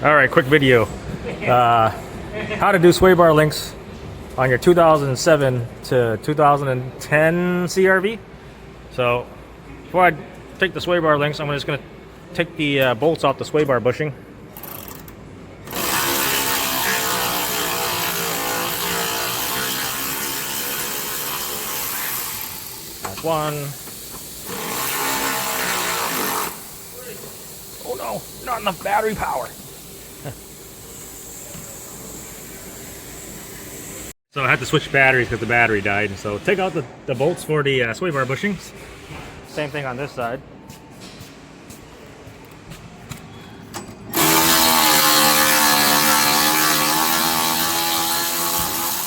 All right, quick video. How to do sway bar links on your 2007 to 2010 CRV. So before I take the sway bar links, I'm just going to take the bolts off the sway bar bushing. That's one. Oh no, not enough battery power. So I had to switch batteries because the battery died. And so take out the bolts for the sway bar bushings. Same thing on this side.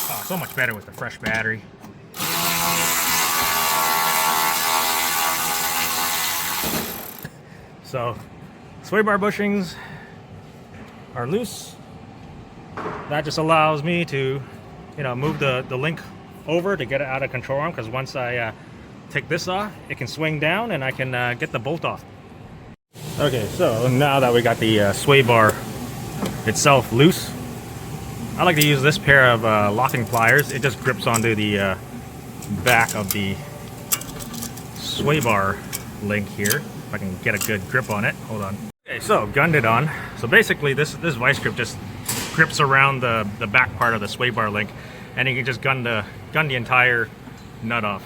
Oh, so much better with the fresh battery. So sway bar bushings are loose. That just allows me to move the link over to get it out of control arm, because once I take this off, it can swing down and I can get the bolt off. Okay, so now that we got the sway bar itself loose, I like to use this pair of locking pliers. It just grips onto the back of the sway bar link here. If I can get a good grip on it. Hold on. Okay, so gunned it on. So basically this vice grip just grips around the back part of the sway bar link, and you can just gun the entire nut off.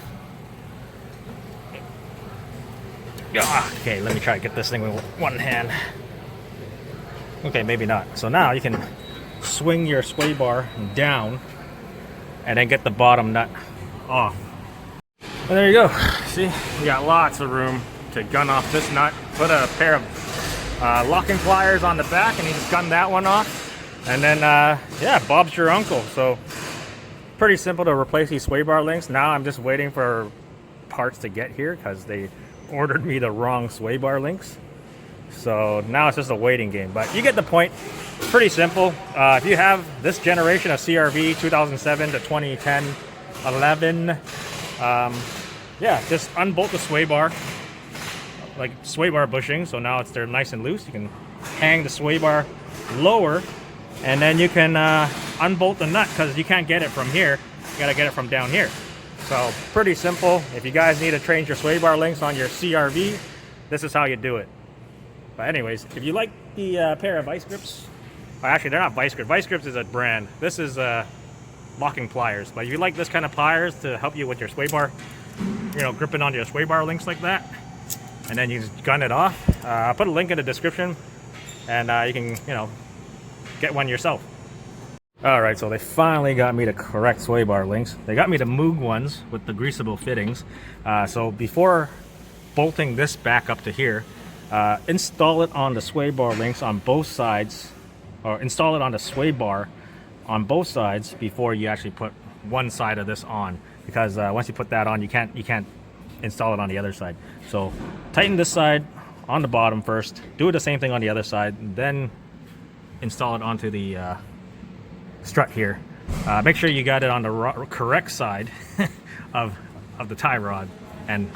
Okay, let me try to get this thing with one hand. Okay, maybe not. So now you can swing your sway bar down and then get the bottom nut off. And there you go. See, you got lots of room to gun off this nut. Put a pair of locking pliers on the back and you just gun that one off. And then, yeah, Bob's your uncle. So pretty simple to replace these sway bar links. Now I'm just waiting for parts to get here because they ordered me the wrong sway bar links. So now it's just a waiting game. But you get the point. Pretty simple. If you have this generation of CRV 2007 to 2010, 11, yeah, just unbolt the sway bar, like sway bar bushing. So now they're nice and loose. You can hang the sway bar lower, and then you can unbolt the nut, because you can't get it from here. You gotta get it from down here. So pretty simple. If you guys need to change your sway bar links on your CRV, this is how you do it. But anyways, if you like the pair of vice grips, actually they're not vice grips. Vice grips is a brand. This is locking pliers. But if you like this kind of pliers to help you with your sway bar, gripping onto your sway bar links like that, and then you just gun it off. I'll put a link in the description, and you can, get one yourself. Alright, so they finally got me the correct sway bar links. They got me the Moog ones with the greasable fittings. So before bolting this back up to here, install it on the sway bar links on both sides, or install it on the sway bar on both sides before you actually put one side of this on. Because once you put that on, you can't install it on the other side. So tighten this side on the bottom first, do the same thing on the other side, then install it onto the strut here. Make sure you got it on the correct side of the tie rod and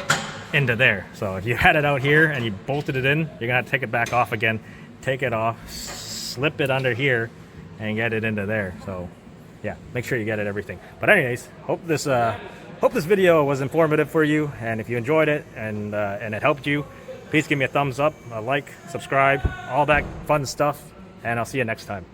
into there. So if you had it out here and you bolted it in, you're gonna have to take it back off again, take it off, slip it under here, and get it into there. So yeah, make sure you get it everything. But anyways, hope this video was informative for you, and if you enjoyed it and it helped you, please give me a thumbs up, a like, subscribe, all that fun stuff, and I'll see you next time.